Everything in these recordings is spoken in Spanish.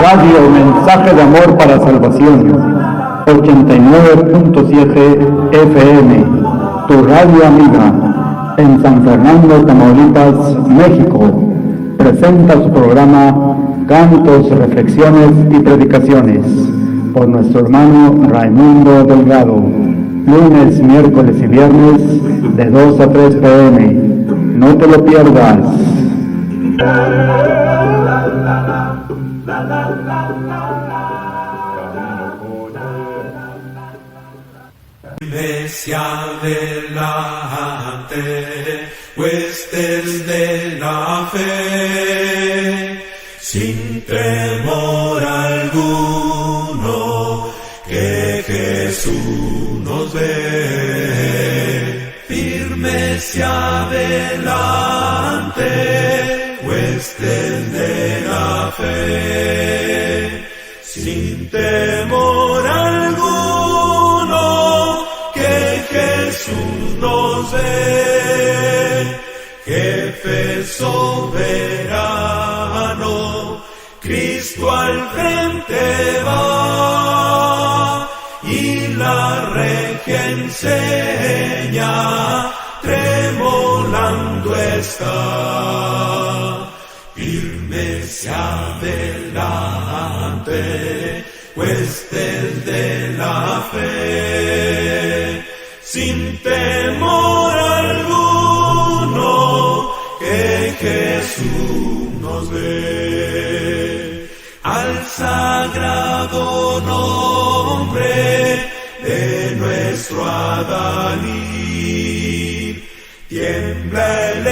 Radio Mensaje de Amor para Salvación, 89.7 FM, tu radio amiga, en San Fernando, Tamaulipas, México, presenta su programa Cantos, Reflexiones y Predicaciones, por nuestro hermano Raimundo Delgado, lunes, miércoles y viernes, de 2 a 3 p.m. No te lo pierdas. Iglesia adelante, huestes de la fe, sin temor alguno, que Jesús nos ve. Firmes y adelante, huestes de la fe, sin temor alguno, que Jesús nos ve. Jefe soberano, Cristo al frente va, y la regia enseña, tremolando está. Firmes y adelante, huestes de la fe, sin temor alguno, que Jesús nos ve. Al sagrado nombre de nuestro Adalid, tiembla el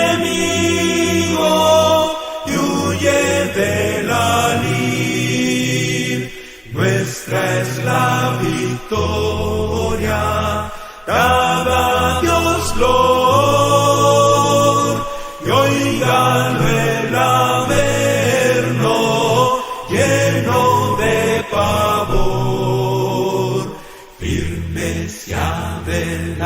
enemigo y huye de la lid. Nuestra es la victoria, dada a Dios glor, y oígalo el averno, lleno de pavor. Firmes y adelante,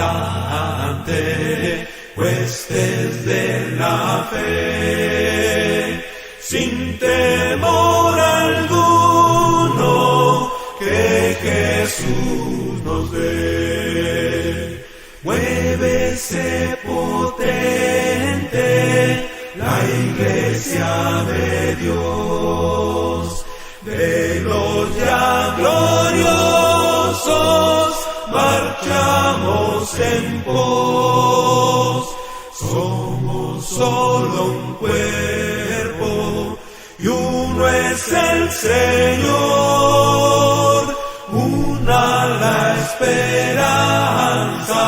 huestes de la fe, sin temor alguno, que Jesús nos ve. Muévese potente la Iglesia de Dios, de los ya gloriosos marchamos en pos. Somos solo un cuerpo y uno es el Señor, una la esperanza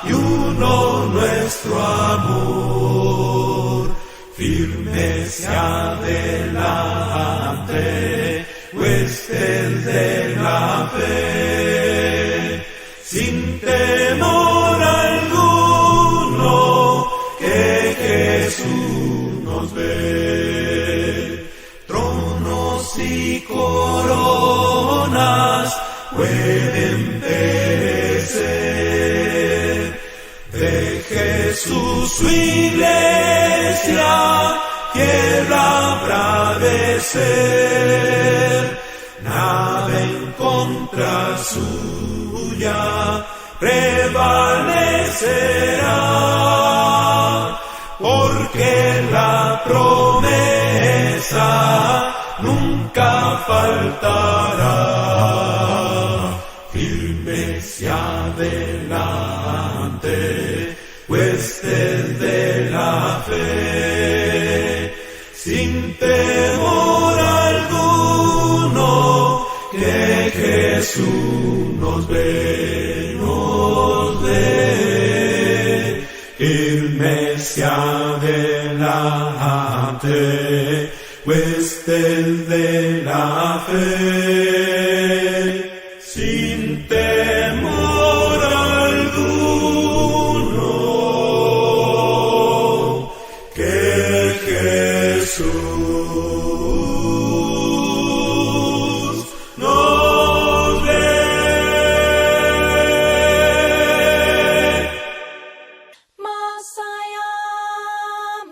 y uno nuestro amor. Firmes y adelante, huestes de la fe, sin temor alguno, que Jesús nos ve. Tronos y coronas pueden perecer, de Jesús su iglesia tierra habrá de ser. Nada en contra suya prevalecerá, porque la promesa nunca faltará. Firmes y adelante, huestes de la fe, sin temor alguno, que Jesús nos ve, nos ve. Firmes y adelante, huestes de la la fe, sin temor alguno, que Jesús nos ve. Más allá,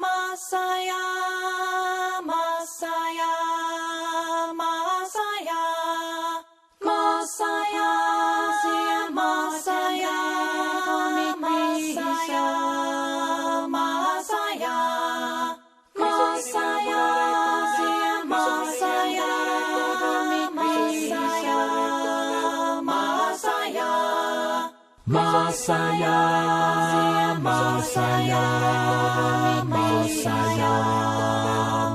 más allá, más allá, más allá, más allá, más allá, más allá, más allá, más allá, más allá, más allá, más allá. Más allá, más allá, más allá,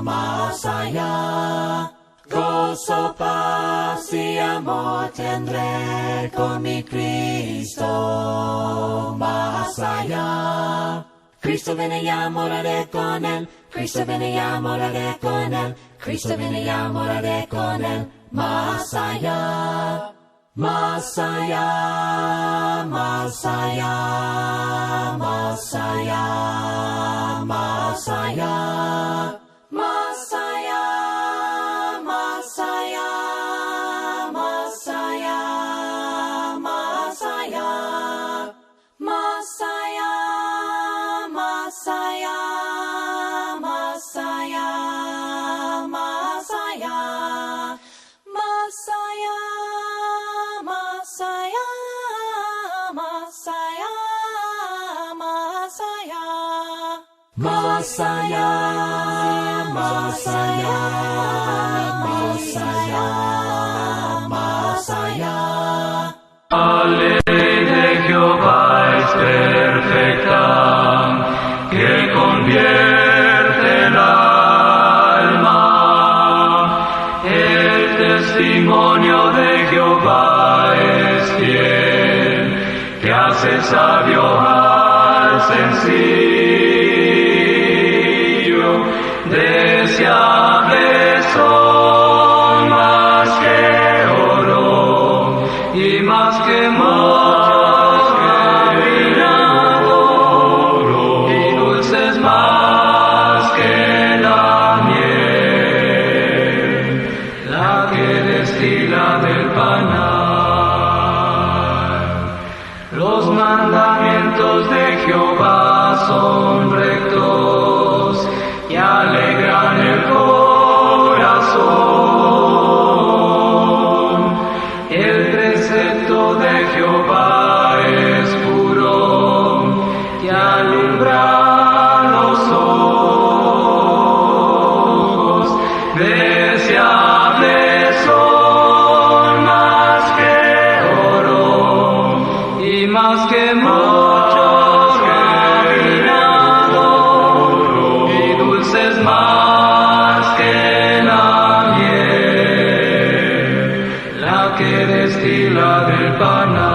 más allá. Gozo, paz y amor tendré con mi Cristo. Más allá. Cristo viene, ya moraré con él. Cristo viene, ya moraré con él. Cristo viene, ya moraré con él. Más allá. Más allá, más allá, más allá, más allá, más allá, más allá, más allá, más allá, más allá, más allá, más allá, más allá, más allá. Más allá, más allá, más allá. Más allá, más allá, más allá, más allá. La ley de Jehová es perfecta, que convierte el alma. El testimonio de Jehová es fiel, que hace sabio al sencillo. Deseables son más que oro y más que muchos refinados, y dulces más que la miel, la que destila del panal. Los mandamientos de Jehová son rectos y alegran el corazón. El precepto de Jehová es puro y alumbra los ojos. Deseables son más que oro y más que muchos refinados, y dulces más que la miel, la que destila del panal.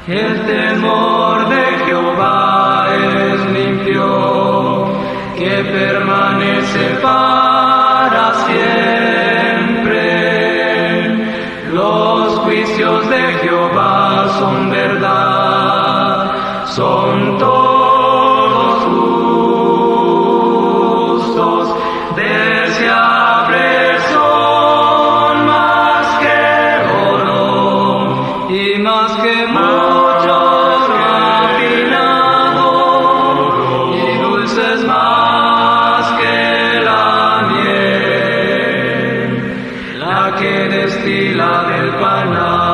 El temor de Jehová es limpio, que permanece para siempre. Los juicios de Jehová son verdad, son todos justos. Deseables son más que oro y más que muchos refinados, y dulces más que la miel, la que destila del panal.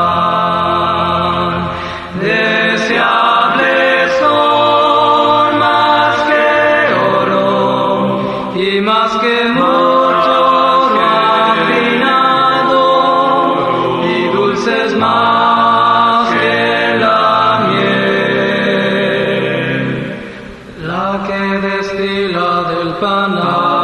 Deseables son más que oro y más que muchos refinados, y dulces más que la miel, la que destila del panal.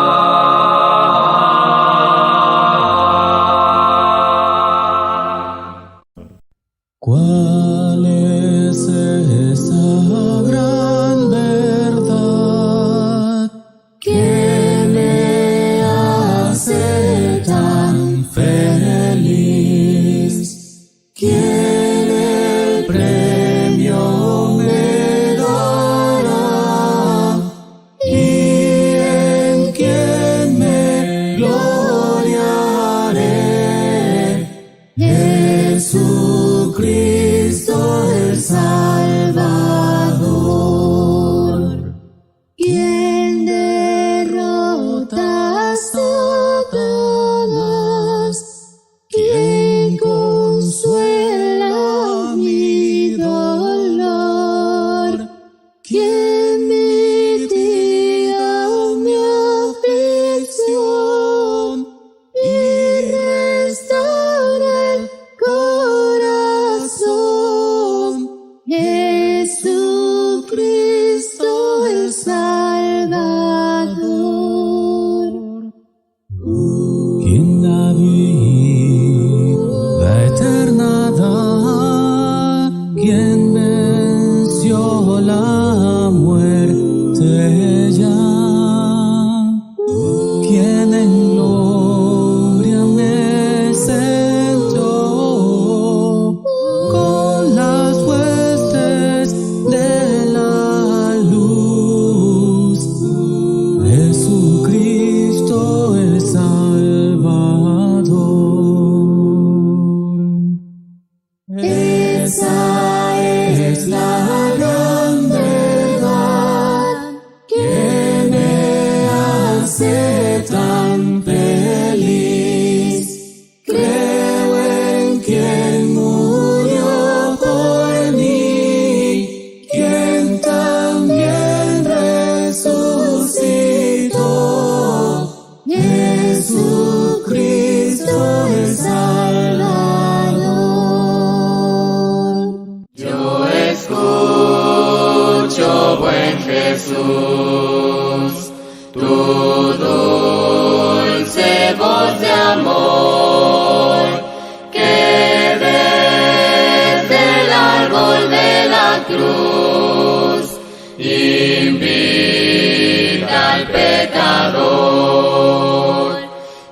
pecador.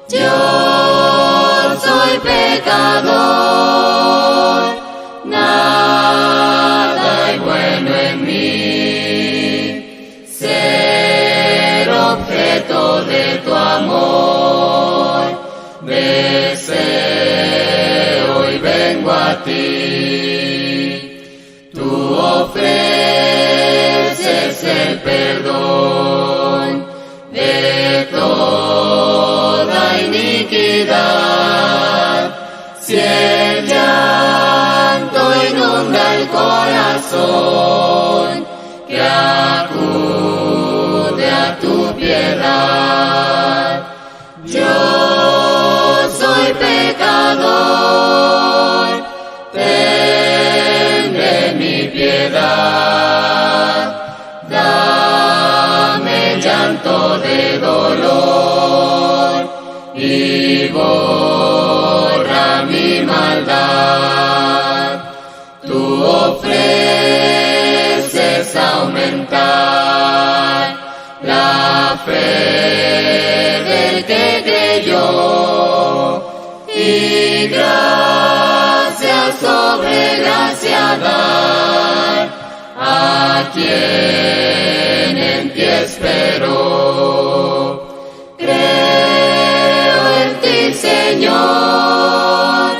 Yo soy pecador. Nada hay bueno en mí. Ser objeto de tu amor. Deseo y vengo a ti. Tú ofreces el perdón de toda iniquidad. Si el llanto inunda el corazón, que acude a tu piedad. Yo soy pecador, ten de mi piedad. Dame llanto de dolor y borra mi maldad. Tú ofreces aumentar la fe del que creyó y gracia sobre gracia dar a quien en ti esperó. Creo en ti, Señor,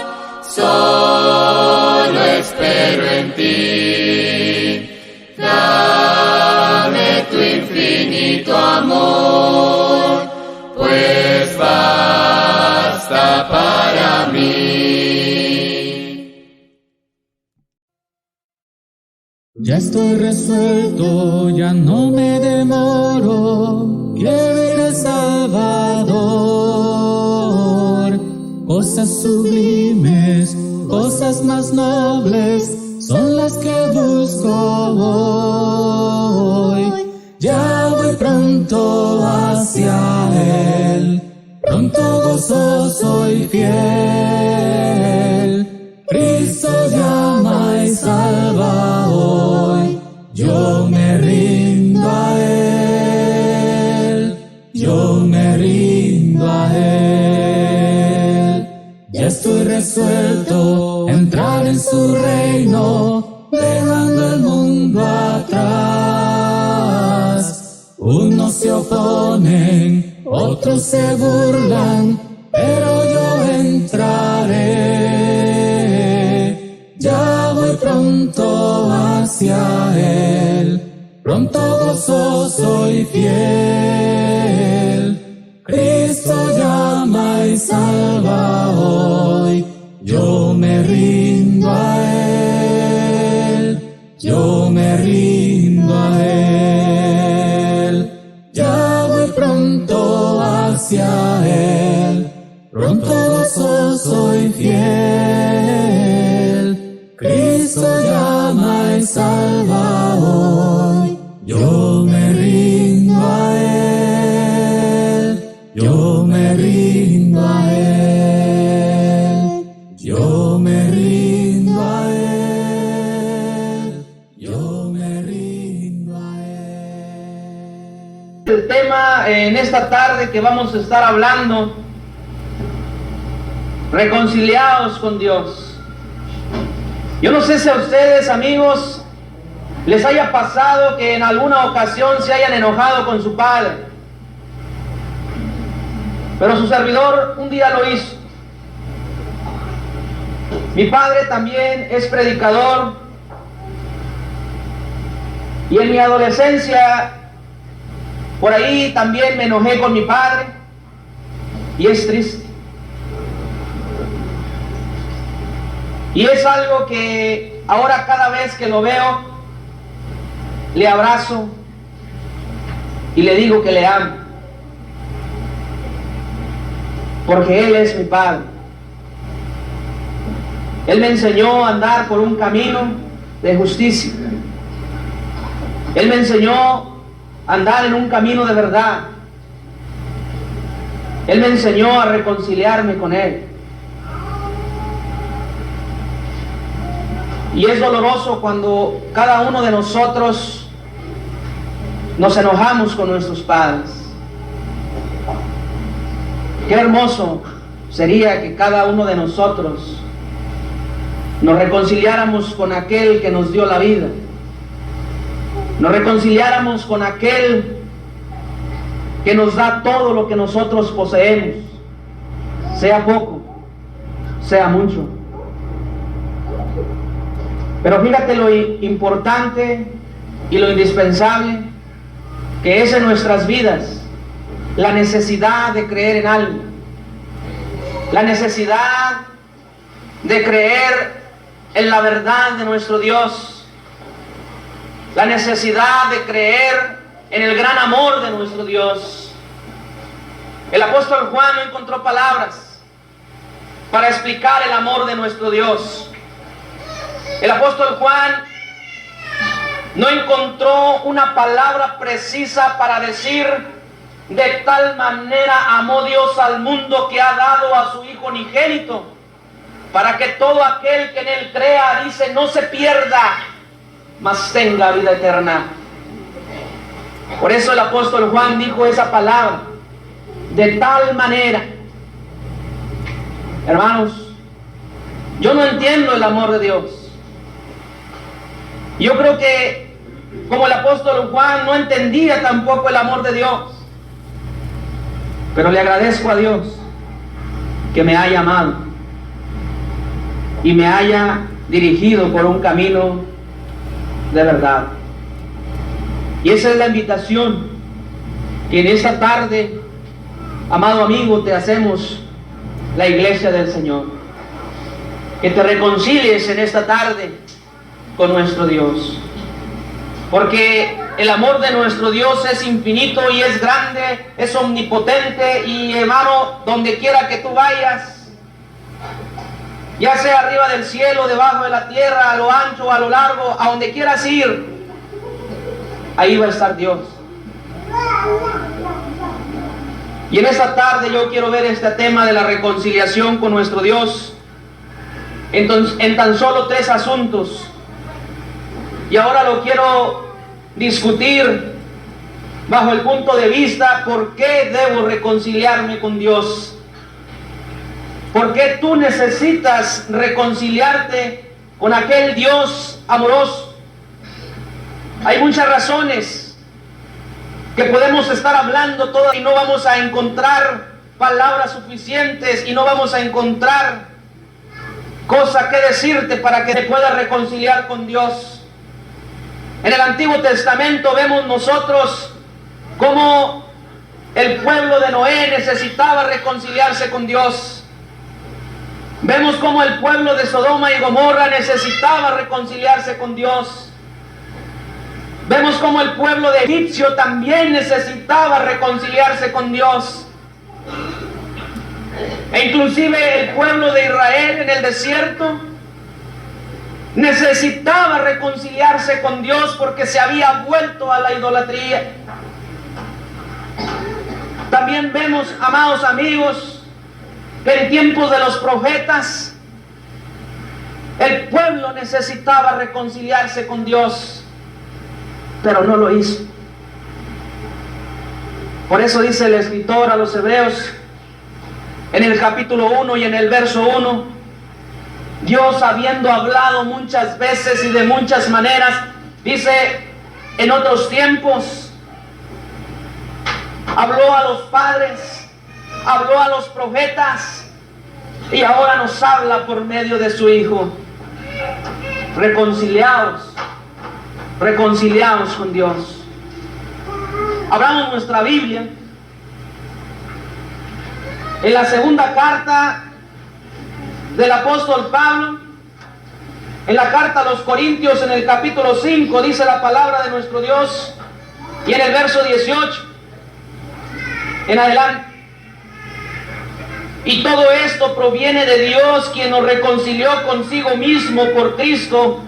solo espero en ti. Dame tu infinito amor, pues basta para mí. Ya estoy resuelto, ya no me demoro, quiero ir al Salvador. Cosas sublimes, cosas más nobles, son las que busco hoy. Ya voy pronto hacia Él, pronto gozoso y fiel. Cristo llama y salva hoy, yo me rindo a Él, yo me rindo a Él. Ya estoy resuelto a entrar en su reino, dejando el mundo atrás. Unos se oponen, otros se burlan, pero yo entraré. Ya voy pronto hacia Él, pronto gozoso y fiel. Cristo llama y salva hoy, yo me rindo a Él, yo me rindo a Él. Ya voy pronto hacia Él, pronto gozoso y fiel. Cristo llama y salva hoy, yo me rindo a Él, yo me rindo a Él, yo me rindo a Él, yo me rindo a Él. El tema en esta tarde que vamos a estar hablando, reconciliados con Dios. Yo no sé si a ustedes, amigos, les haya pasado que en alguna ocasión se hayan enojado con su padre, pero su servidor un día lo hizo. Mi padre también es predicador y en mi adolescencia por ahí también me enojé con mi padre y es triste. Y es algo que ahora cada vez que lo veo, le abrazo y le digo que le amo. Porque Él es mi Padre. Él me enseñó a andar por un camino de justicia. Él me enseñó a andar en un camino de verdad. Él me enseñó a reconciliarme con Él. Y es doloroso cuando cada uno de nosotros nos enojamos con nuestros padres. Qué hermoso sería que cada uno de nosotros nos reconciliáramos con aquel que nos dio la vida, nos reconciliáramos con aquel que nos da todo lo que nosotros poseemos, sea poco, sea mucho. Pero fíjate lo importante y lo indispensable que es en nuestras vidas, la necesidad de creer en algo, la necesidad de creer en la verdad de nuestro Dios, la necesidad de creer en el gran amor de nuestro Dios. El apóstol Juan no encontró palabras para explicar el amor de nuestro Dios. El apóstol Juan no encontró una palabra precisa para decir: de tal manera amó Dios al mundo que ha dado a su Hijo unigénito, para que todo aquel que en Él crea, dice, no se pierda, mas tenga vida eterna. Por eso el apóstol Juan dijo esa palabra, de tal manera. Hermanos, yo no entiendo el amor de Dios. Yo creo que, como el apóstol Juan, no entendía tampoco el amor de Dios. Pero le agradezco a Dios que me haya amado y me haya dirigido por un camino de verdad. Y esa es la invitación que en esta tarde, amado amigo, te hacemos, la iglesia del Señor. Que te reconcilies en esta tarde con nuestro Dios. Porque el amor de nuestro Dios es infinito y es grande, es omnipotente. Y hermano, donde quiera que tú vayas, ya sea arriba del cielo, debajo de la tierra, a lo ancho, a lo largo, a donde quieras ir, ahí va a estar Dios. Y en esta tarde yo quiero ver este tema de la reconciliación con nuestro Dios en tan solo 3 asuntos. Y ahora lo quiero discutir bajo el punto de vista: ¿por qué debo reconciliarme con Dios? ¿Por qué tú necesitas reconciliarte con aquel Dios amoroso? Hay muchas razones que podemos estar hablando todas y no vamos a encontrar palabras suficientes y no vamos a encontrar cosa que decirte para que te puedas reconciliar con Dios. En el Antiguo Testamento vemos nosotros cómo el pueblo de Noé necesitaba reconciliarse con Dios. Vemos cómo el pueblo de Sodoma y Gomorra necesitaba reconciliarse con Dios. Vemos cómo el pueblo de Egipcio también necesitaba reconciliarse con Dios. E inclusive el pueblo de Israel en el desierto necesitaba reconciliarse con Dios porque se había vuelto a la idolatría. También vemos, amados amigos, que en tiempos de los profetas el pueblo necesitaba reconciliarse con Dios, pero no lo hizo. Por eso dice el escritor a los Hebreos en el capítulo 1 y en el verso 1: Dios, habiendo hablado muchas veces y de muchas maneras, dice, en otros tiempos, habló a los padres, habló a los profetas, y ahora nos habla por medio de su Hijo. Reconciliados, reconciliados con Dios. Abramos nuestra Biblia en la segunda carta del apóstol Pablo, en la carta a los Corintios, en el capítulo 5, dice la palabra de nuestro Dios, y en el verso 18 en adelante: y todo esto proviene de Dios, quien nos reconcilió consigo mismo por Cristo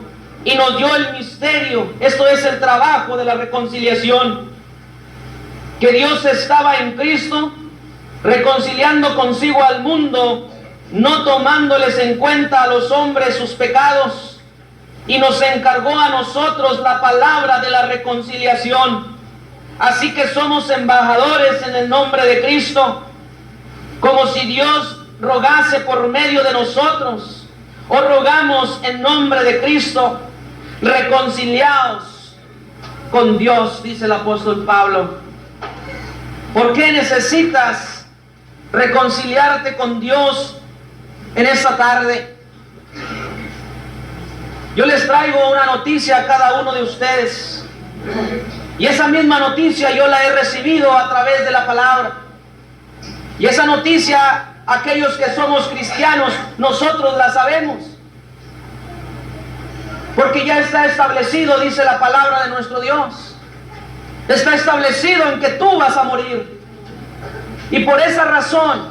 y nos dio el misterio. Esto es el trabajo de la reconciliación, que Dios estaba en Cristo reconciliando consigo al mundo, no tomándoles en cuenta a los hombres sus pecados, y nos encargó a nosotros la palabra de la reconciliación. Así que somos embajadores en el nombre de Cristo, como si Dios rogase por medio de nosotros, o rogamos en nombre de Cristo, reconciliados con Dios, dice el apóstol Pablo. ¿Por qué necesitas reconciliarte con Dios en esta tarde? Yo les traigo una noticia a cada uno de ustedes, y esa misma noticia yo la he recibido a través de la palabra. Y esa noticia, aquellos que somos cristianos, nosotros la sabemos, porque ya está establecido, dice la palabra de nuestro Dios. Está establecido en que tú vas a morir. Y por esa razón,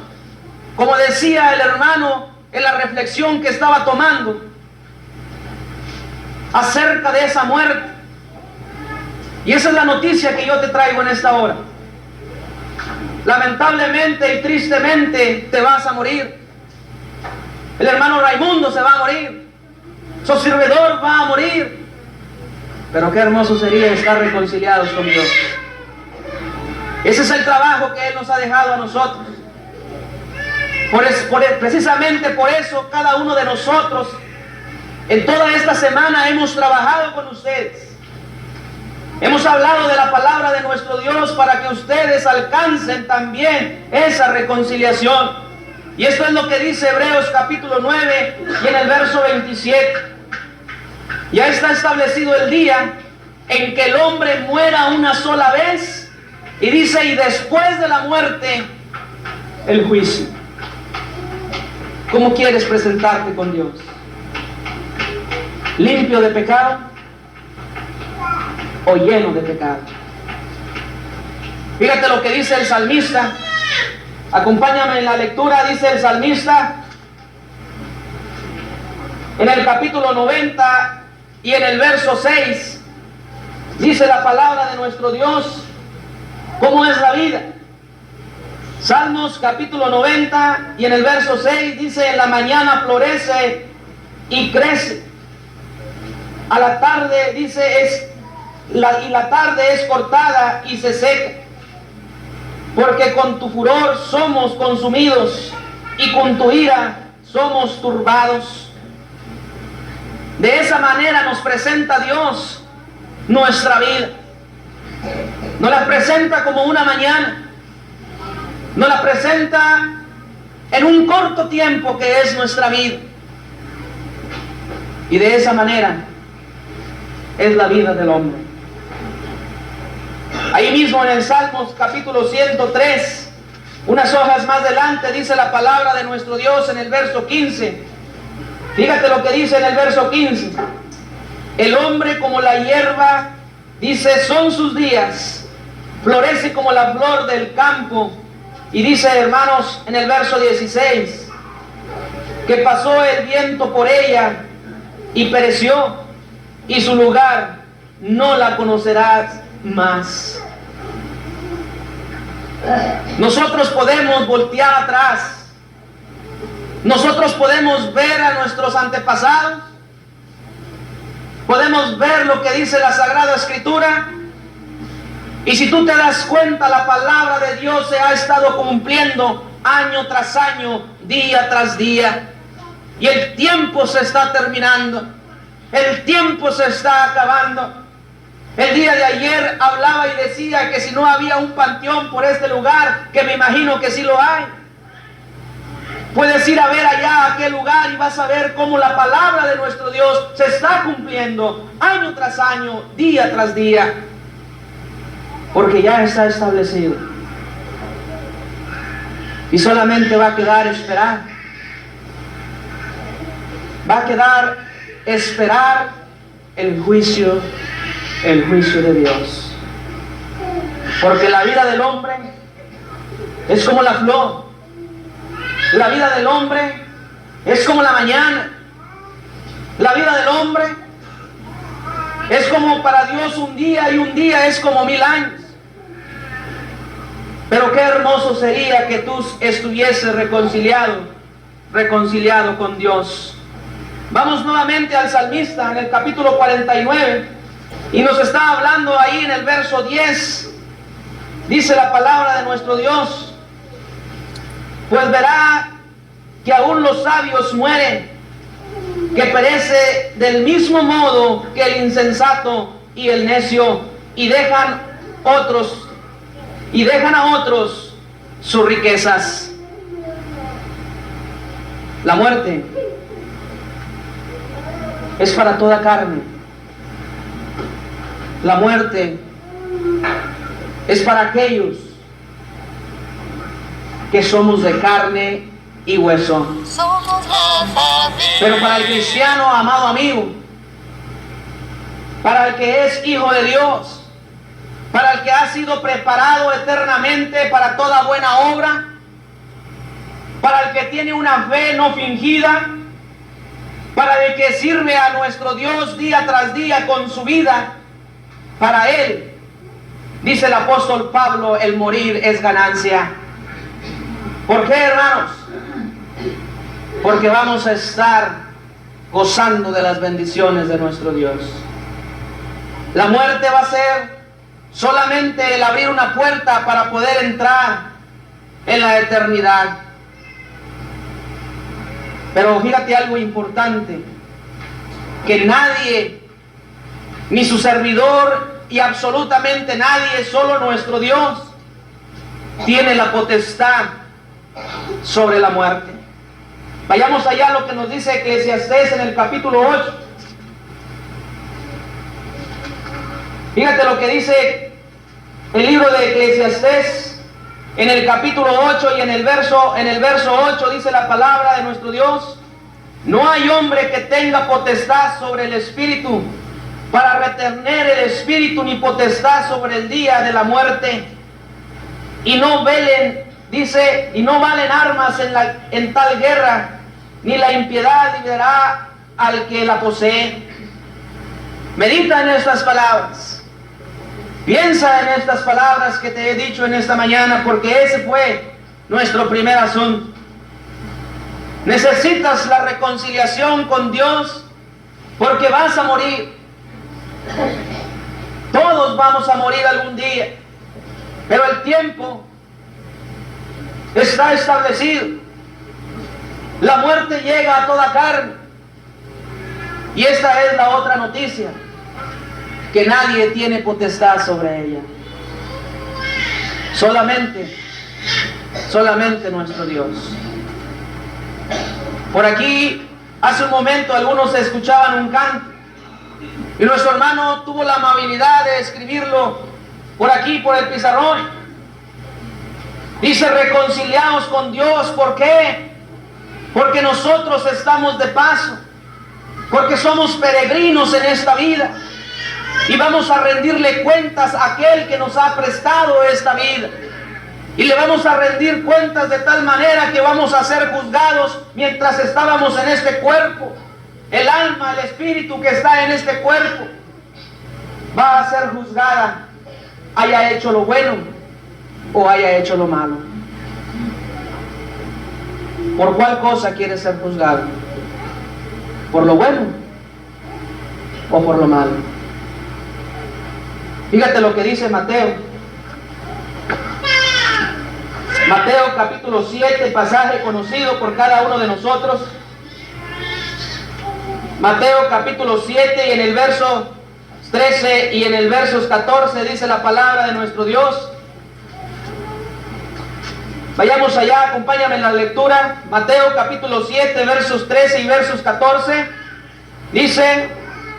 como decía el hermano en la reflexión que estaba tomando acerca de esa muerte, y esa es la noticia que yo te traigo en esta hora. Lamentablemente y tristemente te vas a morir. El hermano Raimundo se va a morir. Su servidor va a morir. Pero qué hermoso sería estar reconciliados con Dios. Ese es el trabajo que Él nos ha dejado a nosotros. Precisamente por eso cada uno de nosotros en toda esta semana hemos trabajado con ustedes. Hemos hablado de la palabra de nuestro Dios para que ustedes alcancen también esa reconciliación. Y esto es lo que dice Hebreos capítulo 9 y en el verso 27. Ya está establecido el día en que el hombre muera una sola vez, y dice, y después de la muerte, el juicio. ¿Cómo quieres presentarte con Dios? ¿Limpio de pecado o lleno de pecado? Fíjate lo que dice el salmista. Acompáñame en la lectura. Dice el salmista en el capítulo 90 y en el verso 6, dice la palabra de nuestro Dios cómo es la vida. Salmos capítulo 90 y en el verso 6 dice, en la mañana florece y crece. A la tarde dice y la tarde es cortada y se seca. Porque con tu furor somos consumidos y con tu ira somos turbados. De esa manera nos presenta Dios nuestra vida. Nos la presenta como una mañana. Nos la presenta en un corto tiempo que es nuestra vida. Y de esa manera es la vida del hombre. Ahí mismo en el Salmos capítulo 103, unas hojas más adelante, dice la palabra de nuestro Dios en el verso 15. Fíjate lo que dice en el verso 15. El hombre como la hierba, dice, son sus días. Florece como la flor del campo. Y dice, hermanos, en el verso 16, que pasó el viento por ella y pereció, y su lugar no la conocerás más. Nosotros podemos voltear atrás. Nosotros podemos ver a nuestros antepasados. Podemos ver lo que dice la Sagrada Escritura. Y si tú te das cuenta, la palabra de Dios se ha estado cumpliendo año tras año, día tras día. Y el tiempo se está terminando. El tiempo se está acabando. El día de ayer hablaba y decía que si no había un panteón por este lugar, que me imagino que sí lo hay. Puedes ir a ver allá a aquel lugar y vas a ver cómo la palabra de nuestro Dios se está cumpliendo año tras año, día tras día. Porque ya está establecido. Y solamente va a quedar esperar. Va a quedar esperar el juicio de Dios. Porque la vida del hombre es como la flor. La vida del hombre es como la mañana. La vida del hombre es como para Dios un día, y un día es como 1000 años. Pero qué hermoso sería que tú estuvieses reconciliado con Dios. Vamos nuevamente al salmista en el capítulo 49 y nos está hablando ahí en el verso 10. Dice la palabra de nuestro Dios: pues verá que aún los sabios mueren, que perece del mismo modo que el insensato y el necio, y dejan a otros sus riquezas. La muerte es para toda carne. La muerte es para aquellos que somos de carne y hueso. Pero para el cristiano, amado amigo, para el que es hijo de Dios, para el que ha sido preparado eternamente para toda buena obra, para el que tiene una fe no fingida, para el que sirve a nuestro Dios día tras día con su vida, para él, dice el apóstol Pablo, el morir es ganancia. ¿Por qué, hermanos? Porque vamos a estar gozando de las bendiciones de nuestro Dios. La muerte va a ser solamente el abrir una puerta para poder entrar en la eternidad. Pero fíjate algo importante, que nadie, ni su servidor y absolutamente nadie, solo nuestro Dios, tiene la potestad sobre la muerte. Vayamos allá a lo que nos dice Eclesiastés en el capítulo 8. Fíjate lo que dice el libro de Eclesiastés en el capítulo 8 y en el verso 8 dice la palabra de nuestro Dios: no hay hombre que tenga potestad sobre el espíritu para retener el espíritu, ni potestad sobre el día de la muerte, y no velen, dice, y no valen armas en tal guerra, ni la impiedad liberará al que la posee. Medita en estas palabras, piensa en estas palabras que te he dicho en esta mañana, porque ese fue nuestro primer asunto. Necesitas la reconciliación con Dios, porque vas a morir. Todos vamos a morir algún día, pero el tiempo está establecido. La muerte llega a toda carne. Y esta es la otra noticia, que nadie tiene potestad sobre ella. Solamente nuestro Dios. Por aquí, hace un momento, algunos escuchaban un canto, y nuestro hermano tuvo la amabilidad de escribirlo por aquí, por el pizarrón. Dice: reconciliaos con Dios. ¿Por qué? Porque nosotros estamos de paso, porque somos peregrinos en esta vida, y vamos a rendirle cuentas a aquel que nos ha prestado esta vida, y le vamos a rendir cuentas de tal manera que vamos a ser juzgados mientras estábamos en este cuerpo. El alma, el espíritu que está en este cuerpo va a ser juzgada, haya hecho lo bueno o haya hecho lo malo. ¿Por cuál cosa quiere ser juzgado? ¿Por lo bueno o por lo malo? Fíjate lo que dice Mateo. Mateo capítulo 7, pasaje conocido por cada uno de nosotros. Mateo capítulo 7 y en el verso 13 y en el verso 14 dice la palabra de nuestro Dios. Vayamos allá, acompáñame en la lectura. Mateo capítulo 7, versos 13 y versos 14. Dice: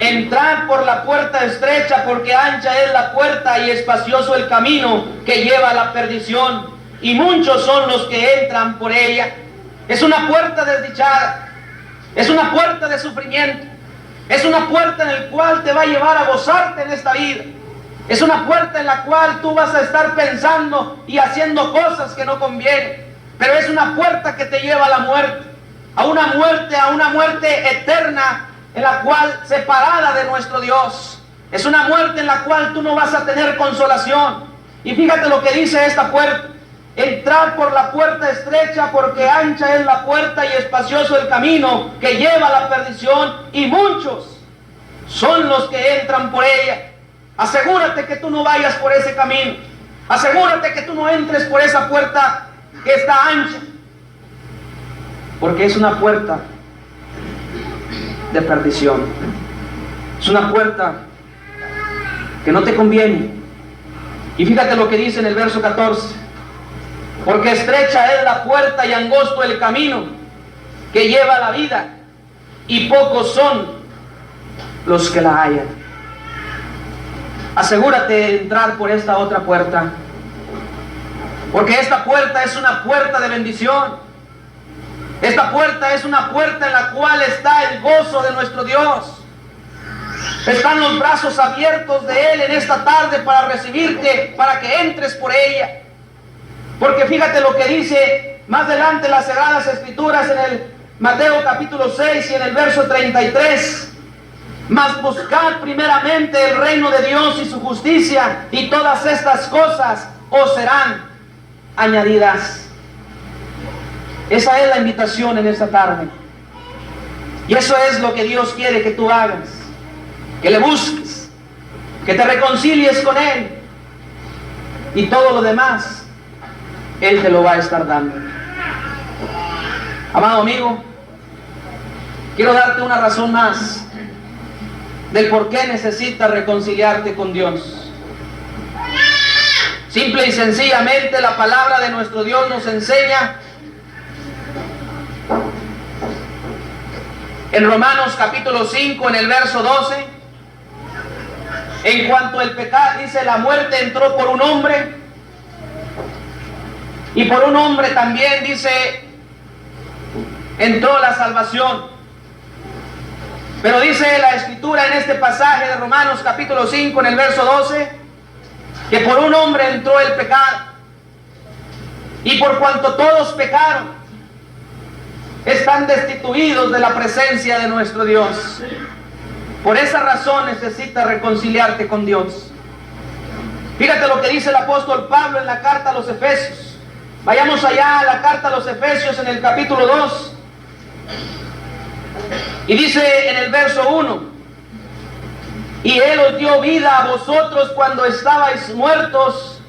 entrad por la puerta estrecha, porque ancha es la puerta y espacioso el camino que lleva a la perdición, y muchos son los que entran por ella. Es una puerta desdichada, es una puerta de sufrimiento, es una puerta en la cual te va a llevar a gozarte en esta vida. Es una puerta en la cual tú vas a estar pensando y haciendo cosas que no convienen, pero es una puerta que te lleva a la muerte, a una muerte eterna, en la cual separada de nuestro Dios. Es una muerte en la cual tú no vas a tener consolación. Y fíjate lo que dice esta puerta: entrad por la puerta estrecha, porque ancha es la puerta y espacioso el camino que lleva a la perdición, y muchos son los que entran por ella. Asegúrate que tú no vayas por ese camino. Asegúrate que tú no entres por esa puerta que está ancha. porque es una puerta de perdición. Es una puerta que no te conviene. Y fíjate lo que dice en el verso 14: porque estrecha es la puerta y angosto el camino que lleva a la vida, y pocos son los que la hallan. Asegúrate de entrar por esta otra puerta, porque esta puerta es una puerta de bendición. Esta puerta es una puerta en la cual está el gozo de nuestro Dios. Están los brazos abiertos de Él en esta tarde para recibirte, para que entres por ella. Porque fíjate lo que dice más adelante las Sagradas Escrituras en el Mateo capítulo 6 y en el verso 33. Mas buscad primeramente el reino de Dios y su justicia, y todas estas cosas os serán añadidas. Esa es la invitación en esta tarde. Y eso es lo que Dios quiere que tú hagas. Que le busques, que te reconcilies con Él, y todo lo demás Él te lo va a estar dando. Amado amigo, quiero darte una razón más del por qué necesitas reconciliarte con Dios. Simple y sencillamente la palabra de nuestro Dios nos enseña en Romanos capítulo 5 en el verso 12, en cuanto al pecado, dice: la muerte entró por un hombre, y por un hombre también, dice, entró la salvación. Pero dice la Escritura en este pasaje de Romanos capítulo 5 en el verso 12, que por un hombre entró el pecado, y por cuanto todos pecaron, están destituidos de la presencia de nuestro Dios. Por esa razón necesitas reconciliarte con Dios. Fíjate lo que dice el apóstol Pablo en la carta a los Efesios. Vayamos allá a la carta a los Efesios en el capítulo 2. Y dice en el verso 1: y Él os dio vida a vosotros cuando estabais muertos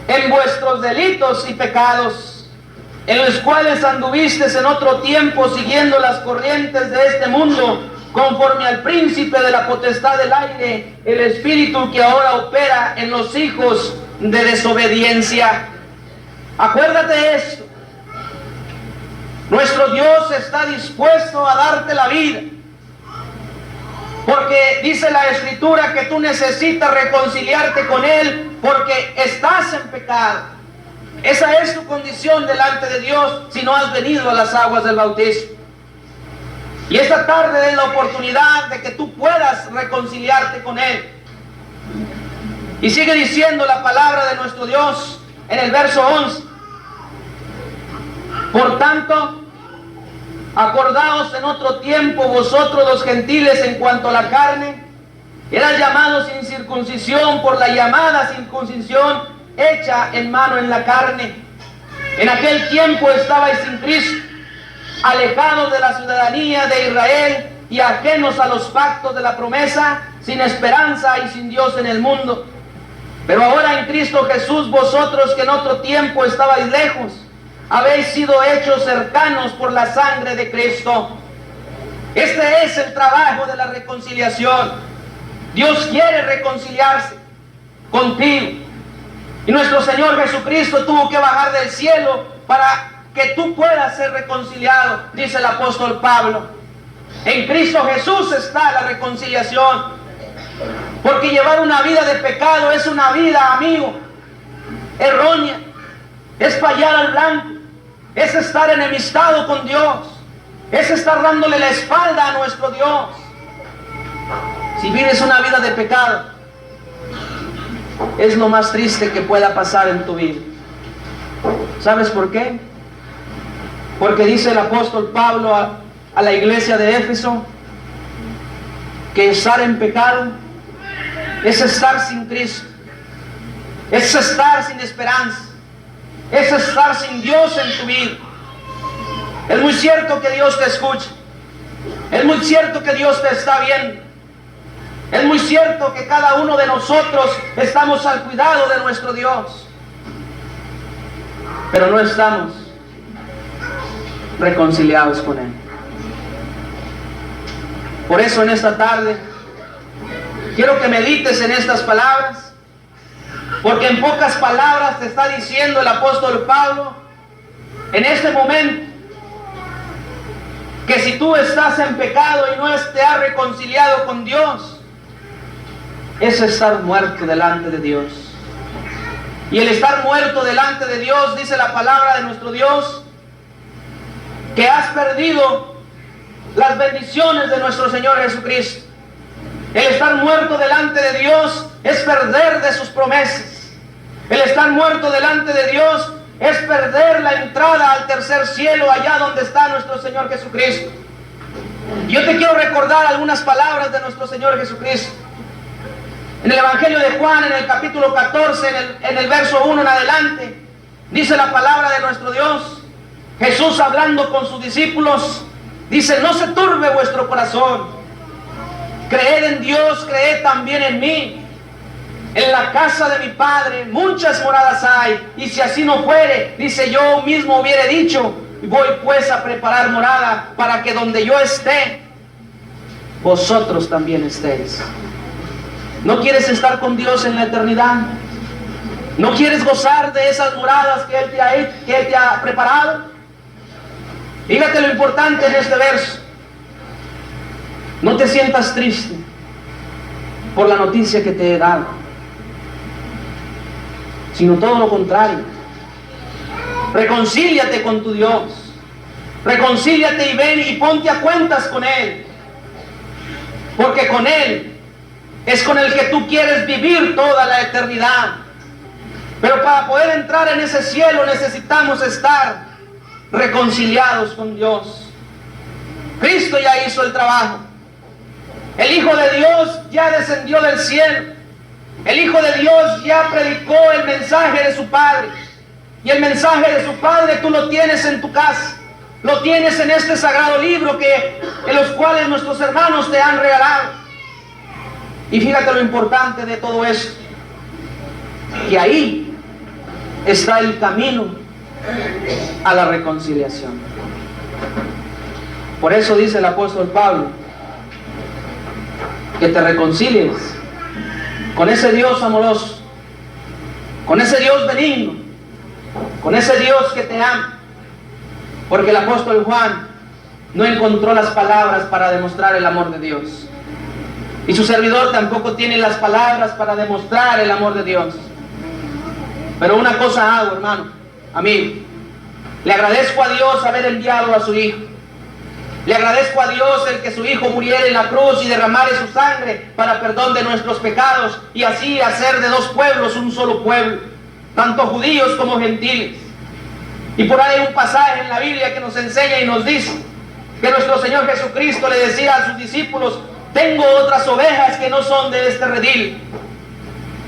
en vuestros delitos y pecados, en los cuales anduvisteis en otro tiempo siguiendo las corrientes de este mundo, conforme al príncipe de la potestad del aire, el espíritu que ahora opera en los hijos de desobediencia. Acuérdate de esto. Nuestro Dios está dispuesto a darte la vida, porque dice la Escritura que tú necesitas reconciliarte con Él porque estás en pecado. Esa es tu condición delante de Dios si no has venido a las aguas del bautismo. Y esta tarde es la oportunidad de que tú puedas reconciliarte con Él. Y sigue diciendo la palabra de nuestro Dios en el verso 11: por tanto, acordaos en otro tiempo vosotros los gentiles en cuanto a la carne, eran llamados sin circuncisión por la llamada circuncisión hecha en mano en la carne. En aquel tiempo estabais sin Cristo, alejados de la ciudadanía de Israel y ajenos a los pactos de la promesa, sin esperanza y sin Dios en el mundo. Pero ahora en Cristo Jesús, vosotros que en otro tiempo estabais lejos, habéis sido hechos cercanos por la sangre de Cristo. Este es el trabajo de la reconciliación. Dios quiere reconciliarse contigo. Y nuestro Señor Jesucristo tuvo que bajar del cielo para que tú puedas ser reconciliado, dice el apóstol Pablo. En Cristo Jesús está la reconciliación. Porque llevar una vida de pecado es una vida, amigo, errónea. Es fallar al blanco. Es estar enemistado con Dios. Es estar dándole la espalda a nuestro Dios. Si vives una vida de pecado, es lo más triste que pueda pasar en tu vida. ¿Sabes por qué? Porque dice el apóstol Pablo a la iglesia de Éfeso que estar en pecado es estar sin Cristo, es estar sin esperanza, es estar sin Dios en tu vida. Es muy cierto que Dios te escucha, es muy cierto que Dios te está viendo, es muy cierto que cada uno de nosotros estamos al cuidado de nuestro Dios, pero no estamos reconciliados con Él. Por eso en esta tarde quiero que medites en estas palabras, porque en pocas palabras te está diciendo el apóstol Pablo en este momento que si tú estás en pecado y no te has reconciliado con Dios, es estar muerto delante de Dios. Y el estar muerto delante de Dios, dice la palabra de nuestro Dios, que has perdido las bendiciones de nuestro Señor Jesucristo. El estar muerto delante de Dios es perder de sus promesas. El estar muerto delante de Dios es perder la entrada al tercer cielo, allá donde está nuestro Señor Jesucristo. Yo te quiero recordar algunas palabras de nuestro Señor Jesucristo. En el Evangelio de Juan, en el capítulo 14, en el verso 1 en adelante, dice la palabra de nuestro Dios, Jesús hablando con sus discípulos, dice: no se turbe vuestro corazón, creed en Dios, creed también en mí. En la casa de mi Padre muchas moradas hay, y si así no fuere, dice, yo mismo hubiera dicho, voy pues a preparar morada, para que donde yo esté, vosotros también estéis. ¿No quieres estar con Dios en la eternidad? ¿No quieres gozar de esas moradas que Él te ha preparado? Fíjate lo importante en este verso. No te sientas triste por la noticia que te he dado, sino todo lo contrario. Reconcíliate con tu Dios. Reconcíliate y ven y ponte a cuentas con Él. Porque con Él es con el que tú quieres vivir toda la eternidad. Pero para poder entrar en ese cielo necesitamos estar reconciliados con Dios. Cristo ya hizo el trabajo. El Hijo de Dios ya descendió del cielo. El Hijo de Dios ya predicó el mensaje de su Padre. Y el mensaje de su Padre tú lo tienes en tu casa. Lo tienes en este sagrado libro en los cuales nuestros hermanos te han regalado. Y fíjate lo importante de todo esto, que ahí está el camino a la reconciliación. Por eso dice el apóstol Pablo, que te reconcilies con ese Dios amoroso, con ese Dios benigno, con ese Dios que te ama. Porque el apóstol Juan no encontró las palabras para demostrar el amor de Dios. Y su servidor tampoco tiene las palabras para demostrar el amor de Dios. Pero una cosa hago, hermano, amigo. Le agradezco a Dios haber enviado a su Hijo. Le agradezco a Dios el que su Hijo muriera en la cruz y derramara su sangre para perdón de nuestros pecados, y así hacer de dos pueblos un solo pueblo, tanto judíos como gentiles. Y por ahí hay un pasaje en la Biblia que nos enseña y nos dice que nuestro Señor Jesucristo le decía a sus discípulos: tengo otras ovejas que no son de este redil.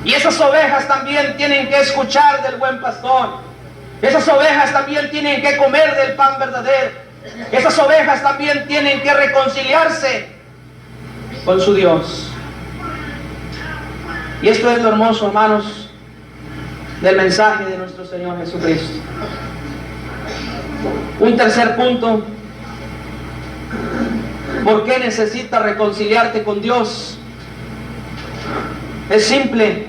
Y esas ovejas también tienen que escuchar del buen pastor. Esas ovejas también tienen que comer del pan verdadero. Esas ovejas también tienen que reconciliarse con su Dios. Y esto es lo hermoso, hermanos, del mensaje de nuestro Señor Jesucristo. Un tercer punto. ¿Por qué necesitas reconciliarte con Dios? Es simple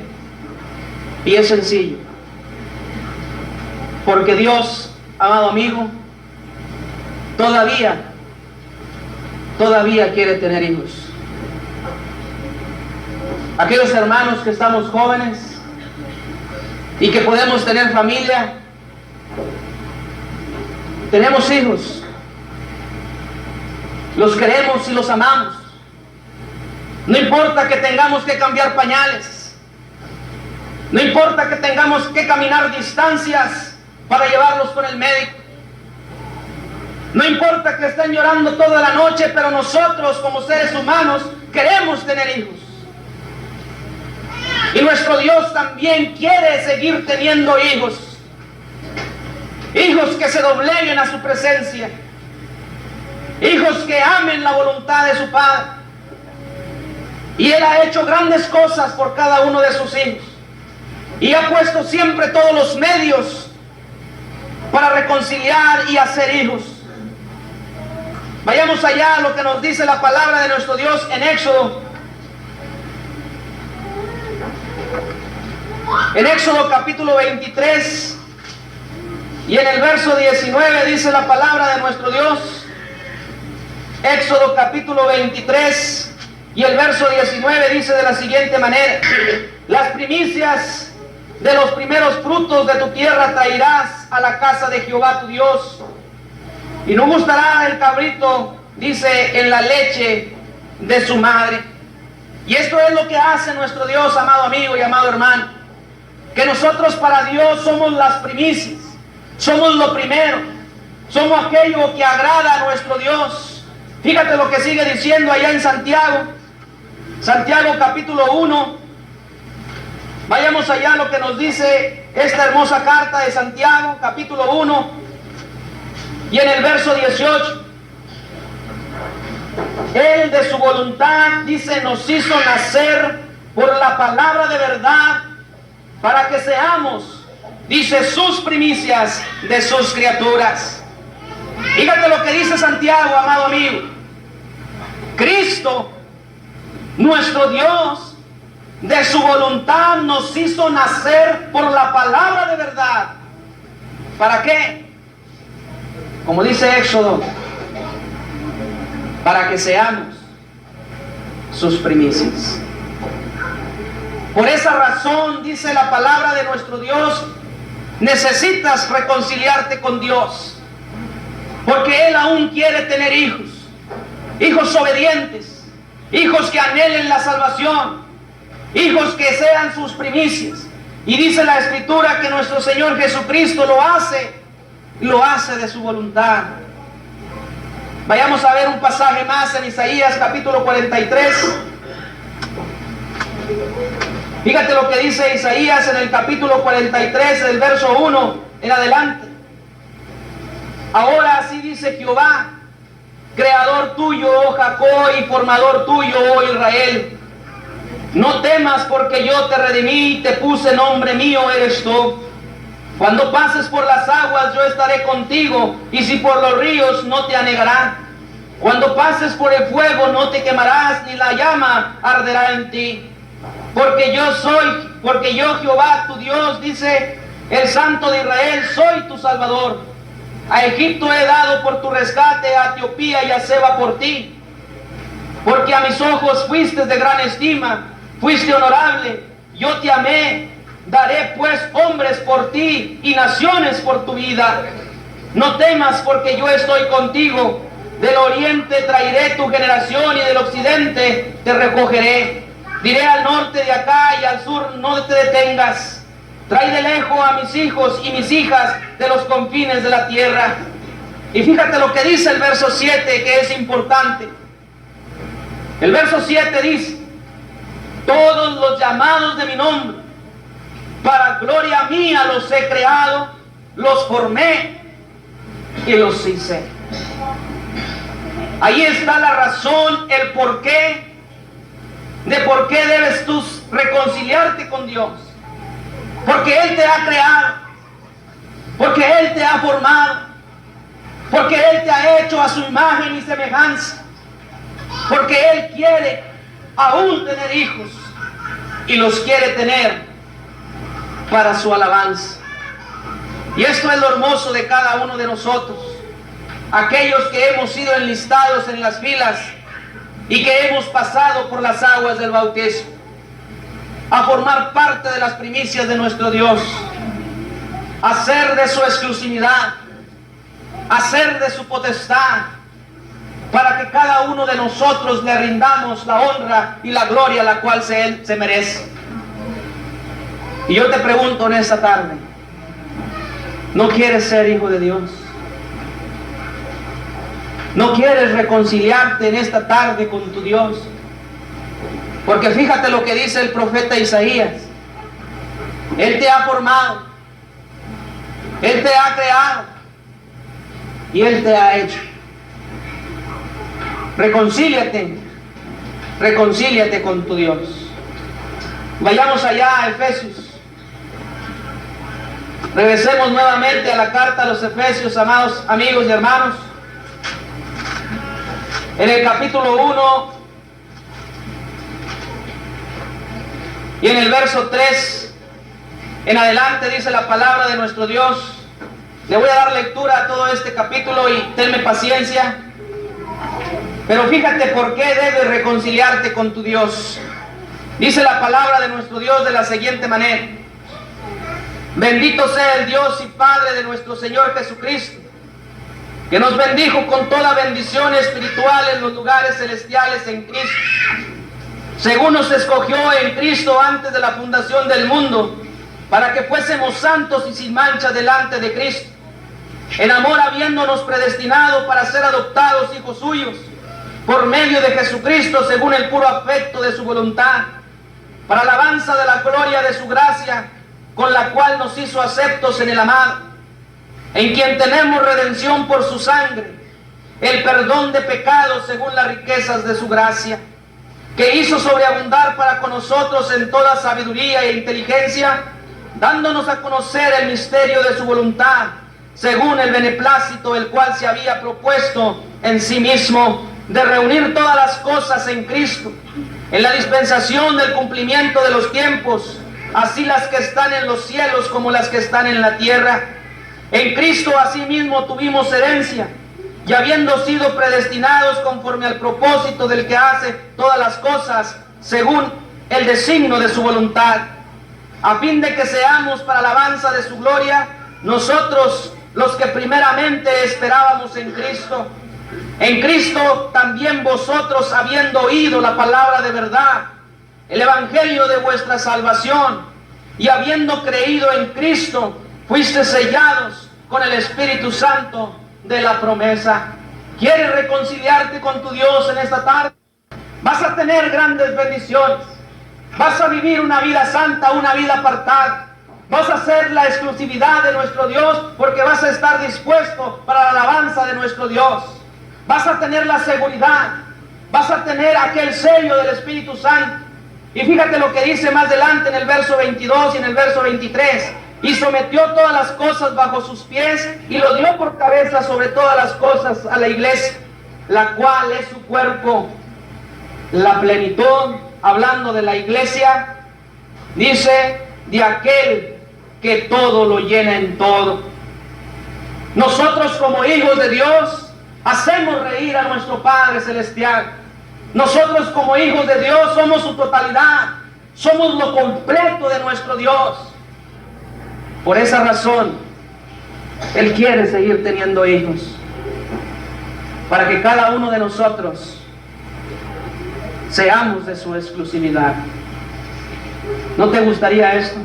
y es sencillo. Porque Dios, amado amigo, todavía quiere tener hijos. Aquellos hermanos que estamos jóvenes y que podemos tener familia, tenemos hijos. Los queremos y los amamos. No importa que tengamos que cambiar pañales. No importa que tengamos que caminar distancias para llevarlos con el médico. No importa que estén llorando toda la noche, pero nosotros como seres humanos queremos tener hijos. Y nuestro Dios también quiere seguir teniendo hijos. Hijos que se dobleguen a su presencia. Hijos que amen la voluntad de su Padre. Y Él ha hecho grandes cosas por cada uno de sus hijos. Y ha puesto siempre todos los medios para reconciliar y hacer hijos. Vayamos allá a lo que nos dice la palabra de nuestro Dios en Éxodo. En Éxodo capítulo 23 y en el verso 19 dice la palabra de nuestro Dios. Éxodo capítulo 23 y el verso 19 dice de la siguiente manera: las primicias de los primeros frutos de tu tierra traerás a la casa de Jehová tu Dios, y no gustará el cabrito, dice, en la leche de su madre. Y esto es lo que hace nuestro Dios, amado amigo y amado hermano, que nosotros para Dios somos las primicias, somos lo primero, somos aquello que agrada a nuestro Dios. Fíjate lo que sigue diciendo allá en Santiago, Santiago capítulo 1. Vayamos allá a lo que nos dice esta hermosa carta de Santiago, capítulo 1, y en el verso 18. Él de su voluntad, dice, nos hizo nacer por la palabra de verdad, para que seamos, dice, sus primicias de sus criaturas. Fíjate lo que dice Santiago, amado amigo. Cristo, nuestro Dios, de su voluntad nos hizo nacer por la palabra de verdad. ¿Para qué? Como dice Éxodo, para que seamos sus primicias. Por esa razón, dice la palabra de nuestro Dios, necesitas reconciliarte con Dios, porque Él aún quiere tener hijos, hijos obedientes, hijos que anhelen la salvación, hijos que sean sus primicias. Y dice la Escritura que nuestro Señor Jesucristo lo hace de su voluntad. Vayamos a ver un pasaje más en Isaías capítulo 43. Fíjate lo que dice Isaías en el capítulo 43, del verso 1 en adelante. Ahora así dice Jehová, creador tuyo, oh Jacob, y formador tuyo, oh Israel. No temas, porque yo te redimí y te puse nombre mío eres tú. Cuando pases por las aguas yo estaré contigo, y si por los ríos no te anegarán. Cuando pases por el fuego no te quemarás, ni la llama arderá en ti. Porque yo Jehová tu Dios, dice el Santo de Israel, soy tu Salvador. A Egipto he dado por tu rescate, a Etiopía y a Seba por ti. Porque a mis ojos fuiste de gran estima, fuiste honorable, yo te amé. Daré pues hombres por ti y naciones por tu vida. No temas, porque yo estoy contigo. Del oriente traeré tu generación y del occidente te recogeré. Diré al norte de acá y al sur no te detengas. Trae de lejos a mis hijos y mis hijas de los confines de la tierra. Y fíjate lo que dice el verso 7, que es importante. El verso 7 dice: todos los llamados de mi nombre, para gloria mía los he creado, los formé y los hice. Ahí está la razón, el porqué, de por qué debes tú reconciliarte con Dios. Porque Él te ha creado, porque Él te ha formado, porque Él te ha hecho a su imagen y semejanza, porque Él quiere aún tener hijos y los quiere tener para su alabanza. Y esto es lo hermoso de cada uno de nosotros, aquellos que hemos sido enlistados en las filas y que hemos pasado por las aguas del bautismo, a formar parte de las primicias de nuestro Dios, a ser de su exclusividad, a ser de su potestad, para que cada uno de nosotros le rindamos la honra y la gloria a la cual Él se merece. Y yo te pregunto en esta tarde, ¿no quieres ser hijo de Dios? ¿No quieres reconciliarte en esta tarde con tu Dios? Porque fíjate lo que dice el profeta Isaías. Él te ha formado, Él te ha creado y Él te ha hecho. Reconcíliate con tu Dios. Vayamos allá a Efesios. Regresemos nuevamente a la carta a los Efesios, amados amigos y hermanos. En el capítulo 1 y en el verso 3 en adelante dice la palabra de nuestro Dios. Le voy a dar lectura a todo este capítulo y tenme paciencia. Pero fíjate por qué debes reconciliarte con tu Dios. Dice la palabra de nuestro Dios de la siguiente manera: bendito sea el Dios y Padre de nuestro Señor Jesucristo, que nos bendijo con toda bendición espiritual en los lugares celestiales en Cristo, según nos escogió en Cristo antes de la fundación del mundo, para que fuésemos santos y sin mancha delante de Cristo, en amor habiéndonos predestinado para ser adoptados hijos suyos, por medio de Jesucristo, según el puro afecto de su voluntad, para alabanza de la gloria de su gracia, con la cual nos hizo aceptos en el amado, en quien tenemos redención por su sangre, el perdón de pecados según las riquezas de su gracia, que hizo sobreabundar para con nosotros en toda sabiduría e inteligencia, dándonos a conocer el misterio de su voluntad, según el beneplácito el cual se había propuesto en sí mismo, de reunir todas las cosas en Cristo, en la dispensación del cumplimiento de los tiempos, así las que están en los cielos como las que están en la tierra. En Cristo asimismo tuvimos herencia, y habiendo sido predestinados conforme al propósito del que hace todas las cosas, según el designio de su voluntad, a fin de que seamos para alabanza de su gloria, nosotros los que primeramente esperábamos en Cristo. En Cristo también vosotros, habiendo oído la palabra de verdad, el evangelio de vuestra salvación, y habiendo creído en Cristo, fuisteis sellados con el Espíritu Santo de la promesa. ¿Quieres reconciliarte con tu Dios en esta tarde? Vas a tener grandes bendiciones. Vas a vivir una vida santa, una vida apartada. Vas a ser la exclusividad de nuestro Dios, porque vas a estar dispuesto para la alabanza de nuestro Dios. Vas a tener la seguridad, vas a tener aquel sello del Espíritu Santo. Y fíjate lo que dice más adelante en el verso 22 y en el verso 23. Y sometió todas las cosas bajo sus pies y lo dio por cabeza sobre todas las cosas a la iglesia, la cual es su cuerpo, la plenitud, hablando de la iglesia, dice, de aquel que todo lo llena en todo. Nosotros como hijos de Dios hacemos reír a nuestro Padre Celestial. Nosotros como hijos de Dios somos su totalidad, somos lo completo de nuestro Dios. Por esa razón, Él quiere seguir teniendo hijos, para que cada uno de nosotros seamos de su exclusividad. ¿No te gustaría esto?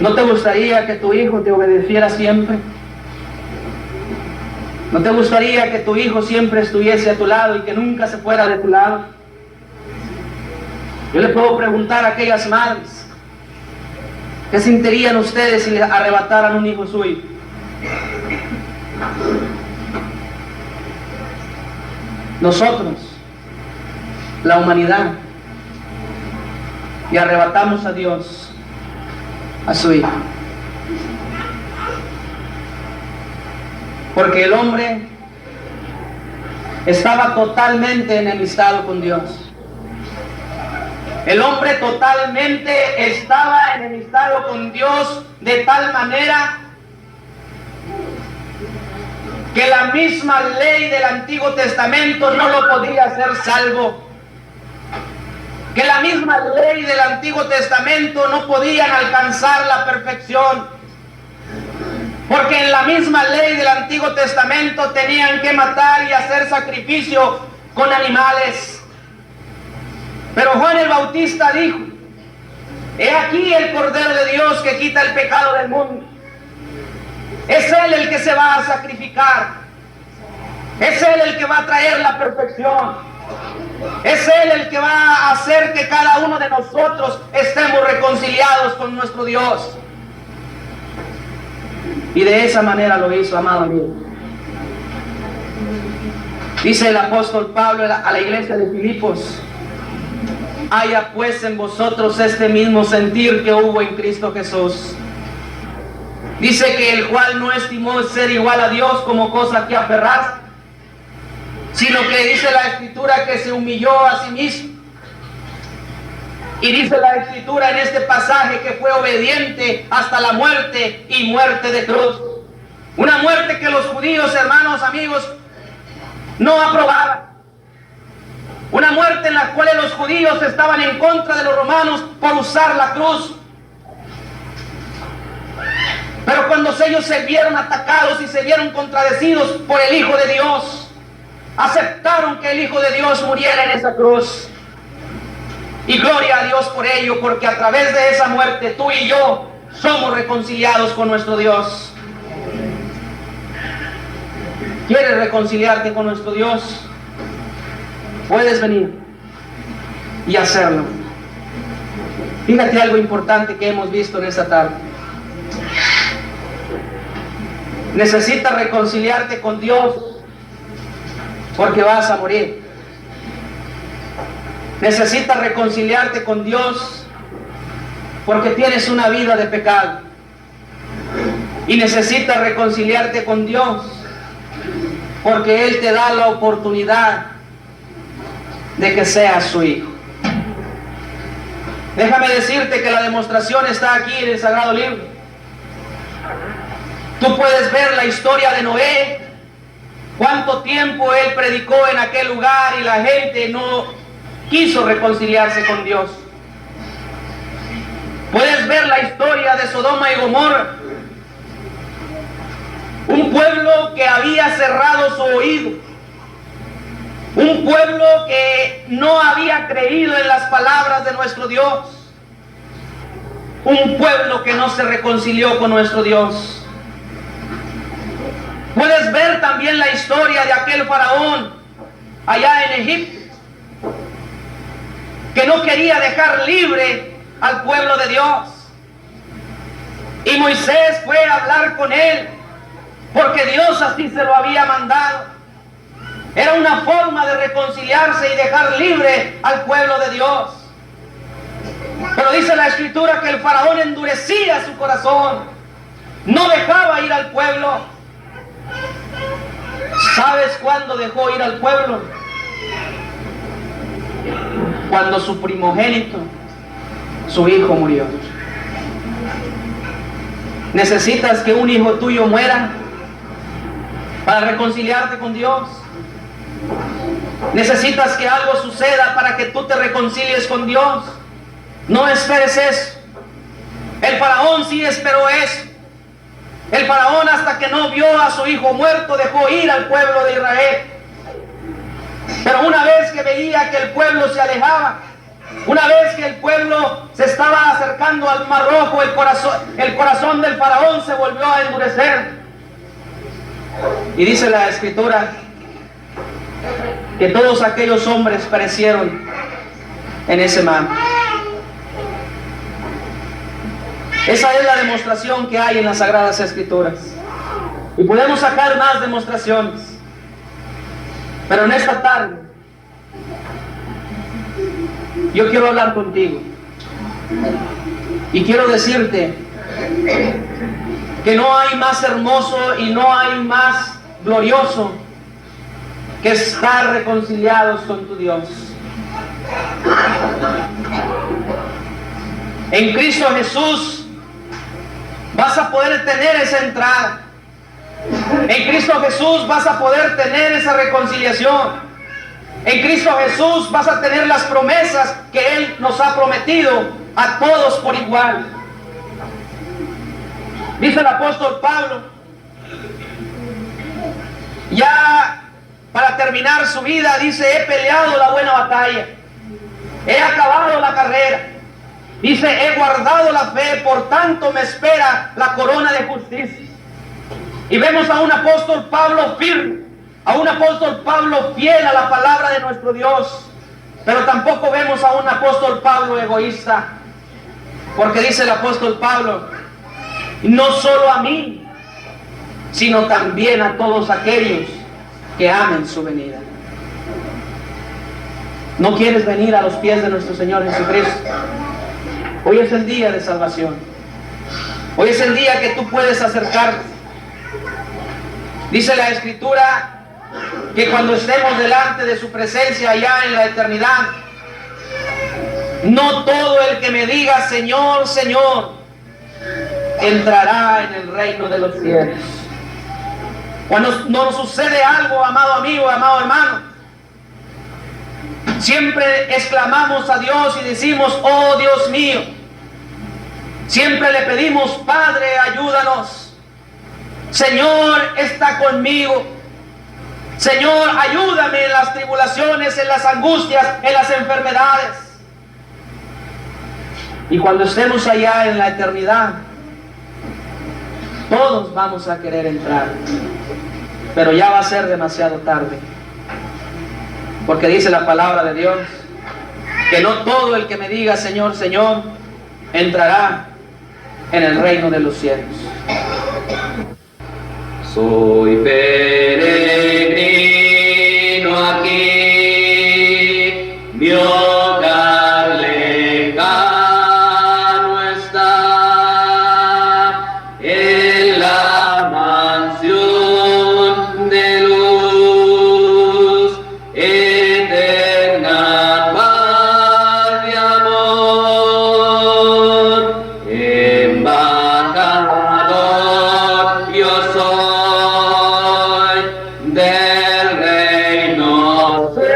¿No te gustaría que tu hijo te obedeciera siempre? ¿No te gustaría que tu hijo siempre estuviese a tu lado y que nunca se fuera de tu lado? Yo le puedo preguntar a aquellas madres, ¿qué sentirían ustedes si le arrebataran un hijo suyo? Nosotros, la humanidad, y arrebatamos a Dios, a su hijo. Porque el hombre estaba totalmente enemistado con Dios. El hombre totalmente estaba enemistado con Dios de tal manera que la misma ley del Antiguo Testamento no lo podía hacer salvo. Que la misma ley del Antiguo Testamento no podían alcanzar la perfección. Porque en la misma ley del Antiguo Testamento tenían que matar y hacer sacrificio con animales. Pero Juan el Bautista dijo, he aquí el Cordero de Dios que quita el pecado del mundo. Es Él el que se va a sacrificar. Es Él el que va a traer la perfección. Es Él el que va a hacer que cada uno de nosotros estemos reconciliados con nuestro Dios. Y de esa manera lo hizo, amado amigo. Dice el apóstol Pablo a la iglesia de Filipos, haya pues en vosotros este mismo sentir que hubo en Cristo Jesús. Dice que el cual no estimó ser igual a Dios como cosa que aferrarse, sino que dice la Escritura que se humilló a sí mismo. Y dice la Escritura en este pasaje que fue obediente hasta la muerte y muerte de cruz. Una muerte que los judíos, hermanos, amigos, no aprobaban. Una muerte en la cual los judíos estaban en contra de los romanos por usar la cruz. Pero cuando ellos se vieron atacados y se vieron contradecidos por el Hijo de Dios, aceptaron que el Hijo de Dios muriera en esa cruz. Y gloria a Dios por ello, porque a través de esa muerte tú y yo somos reconciliados con nuestro Dios. ¿Quieres reconciliarte con nuestro Dios? Puedes venir y hacerlo. Fíjate algo importante que hemos visto en esta tarde. Necesitas reconciliarte con Dios porque vas a morir. Necesitas reconciliarte con Dios porque tienes una vida de pecado. Y necesitas reconciliarte con Dios porque Él te da la oportunidad de que seas su hijo. Déjame decirte que la demostración está aquí en el Sagrado Libro. Tú puedes ver la historia de Noé, cuánto tiempo él predicó en aquel lugar y la gente no quiso reconciliarse con Dios. Puedes ver la historia de Sodoma y Gomorra, un pueblo que había cerrado su oído, un pueblo que no había creído en las palabras de nuestro Dios, un pueblo que no se reconcilió con nuestro Dios. Puedes ver también la historia de aquel faraón allá en Egipto, que no quería dejar libre al pueblo de Dios. Y Moisés fue a hablar con él, porque Dios así se lo había mandado. Era una forma de reconciliarse y dejar libre al pueblo de Dios. Pero dice la Escritura que el faraón endurecía su corazón, no dejaba ir al pueblo. ¿Sabes cuándo dejó ir al pueblo? Cuando su primogénito, su hijo, murió. ¿Necesitas que un hijo tuyo muera para reconciliarte con Dios? ¿Necesitas que algo suceda para que tú te reconcilies con Dios? No esperes eso. El faraón sí esperó eso. El faraón, hasta que no vio a su hijo muerto, dejó ir al pueblo de Israel. Pero una vez que veía que el pueblo se alejaba, una vez que el pueblo se estaba acercando al Mar Rojo, el corazón del faraón se volvió a endurecer. Y dice la Escritura que todos aquellos hombres perecieron en ese mar. Esa es la demostración que hay en las Sagradas Escrituras. Y podemos sacar más demostraciones. Pero en esta tarde, yo quiero hablar contigo. Y quiero decirte que no hay más hermoso y no hay más glorioso que estar reconciliados con tu Dios. En Cristo Jesús vas a poder tener esa entrada. En Cristo Jesús vas a poder tener esa reconciliación. En Cristo Jesús vas a tener las promesas que Él nos ha prometido a todos por igual. Dice el apóstol Pablo, ya para terminar su vida, dice: he peleado la buena batalla, he acabado la carrera. Dice: he guardado la fe, por tanto me espera la corona de justicia. Y vemos a un apóstol Pablo firme, a un apóstol Pablo fiel a la palabra de nuestro Dios. Pero tampoco vemos a un apóstol Pablo egoísta, porque dice el apóstol Pablo: no solo a mí, sino también a todos aquellos que amen su venida. ¿No quieres venir a los pies de nuestro Señor Jesucristo? Hoy es el día de salvación. Hoy es el día que tú puedes acercarte. Dice la Escritura que cuando estemos delante de su presencia allá en la eternidad, no todo el que me diga Señor, Señor, entrará en el reino de los cielos. Cuando nos sucede algo, amado amigo, amado hermano, siempre exclamamos a Dios y decimos, oh Dios mío. Siempre le pedimos, Padre, ayúdanos. Señor, está conmigo. Señor, ayúdame en las tribulaciones, en las angustias, en las enfermedades. Y cuando estemos allá en la eternidad, todos vamos a querer entrar, pero ya va a ser demasiado tarde, porque dice la palabra de Dios que no todo el que me diga Señor, Señor, entrará en el reino de los cielos. Soy peregrino aquí, mi hogar lejano está, en la mansión de luz, eterna paz de amor, embajador yo soy del reino celestial,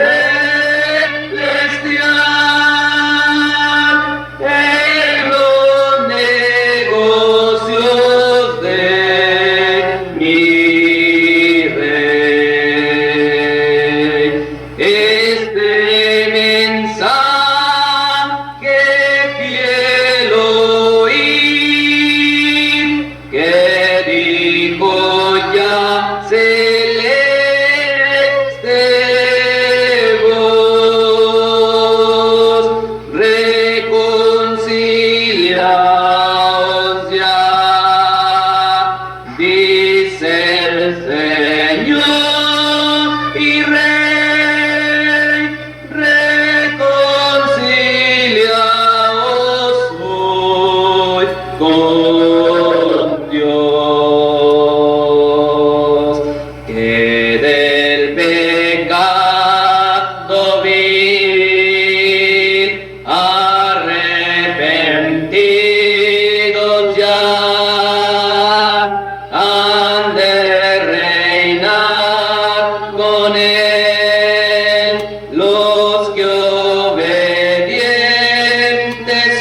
en los negocios de mi rey. Este mensaje fiel oí, que dijo ya celeste voz, reconciliaos ya, dice el Señor y Rey, reconciliaos hoy con Dios, que del pecado vil arrepentidos ya han de reinar con él los que obedientes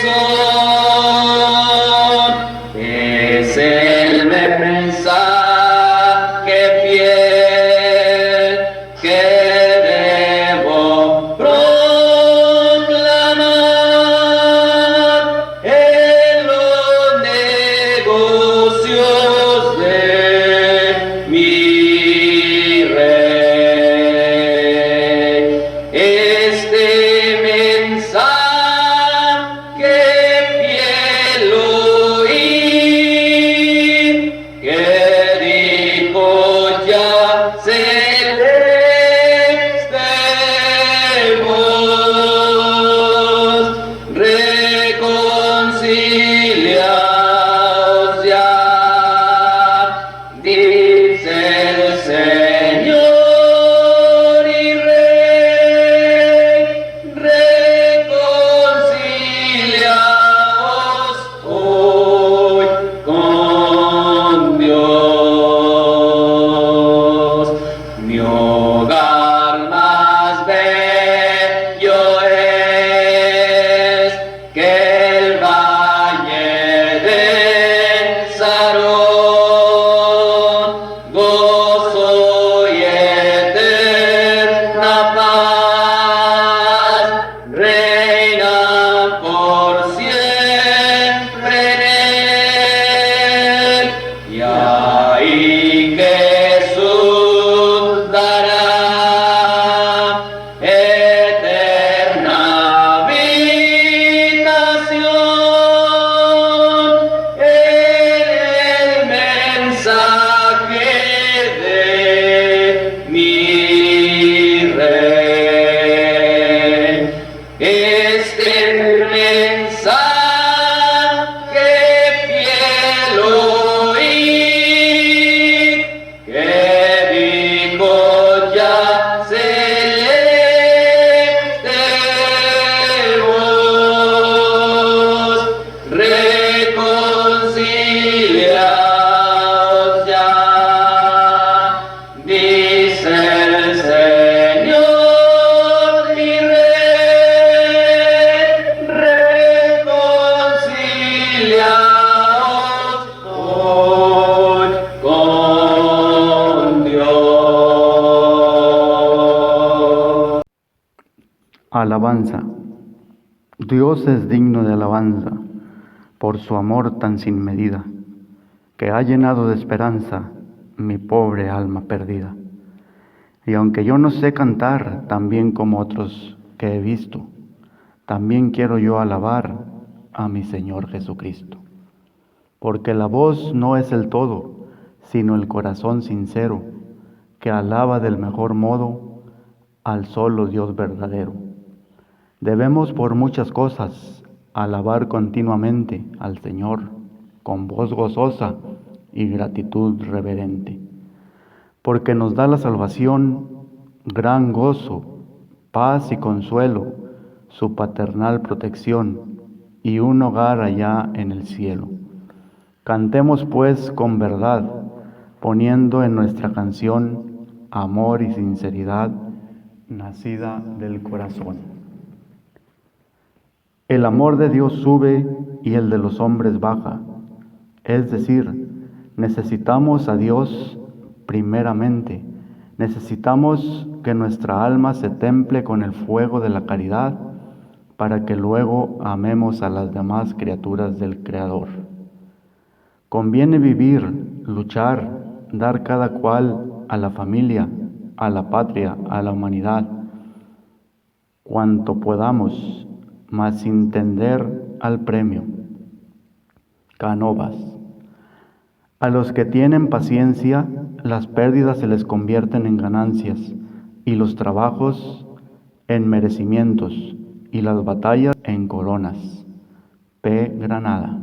son. Es el mensaje fiel que debo proclamar en los negocios de mi rey. Este mensaje fiel oí, que dijo ya celeste voz, reconciliaos ya, dice el Señor y Rey, reconciliaos hoy con Dios. Mi hogar más bello es que el valle de Sarón, gozo y eterna paz reina por siempre en él, y ahí Jesús dará Alabanza. Dios es digno de alabanza por su amor tan sin medida, que ha llenado de esperanza mi pobre alma perdida. Y aunque yo no sé cantar tan bien como otros que he visto, también quiero yo alabar a mi Señor Jesucristo. Porque la voz no es el todo, sino el corazón sincero, que alaba del mejor modo al solo Dios verdadero. Debemos por muchas cosas alabar continuamente al Señor con voz gozosa y gratitud reverente, porque nos da la salvación, gran gozo, paz y consuelo, su paternal protección y un hogar allá en el cielo. Cantemos pues con verdad, poniendo en nuestra canción amor y sinceridad nacida del corazón. El amor de Dios sube y el de los hombres baja, es decir, necesitamos a Dios primeramente, necesitamos que nuestra alma se temple con el fuego de la caridad para que luego amemos a las demás criaturas del Creador. Conviene vivir, luchar, dar cada cual a la familia, a la patria, a la humanidad, cuanto podamos, mas sin tender al premio. Cánovas. A los que tienen paciencia, las pérdidas se les convierten en ganancias, y los trabajos en merecimientos, y las batallas en coronas. P. Granada.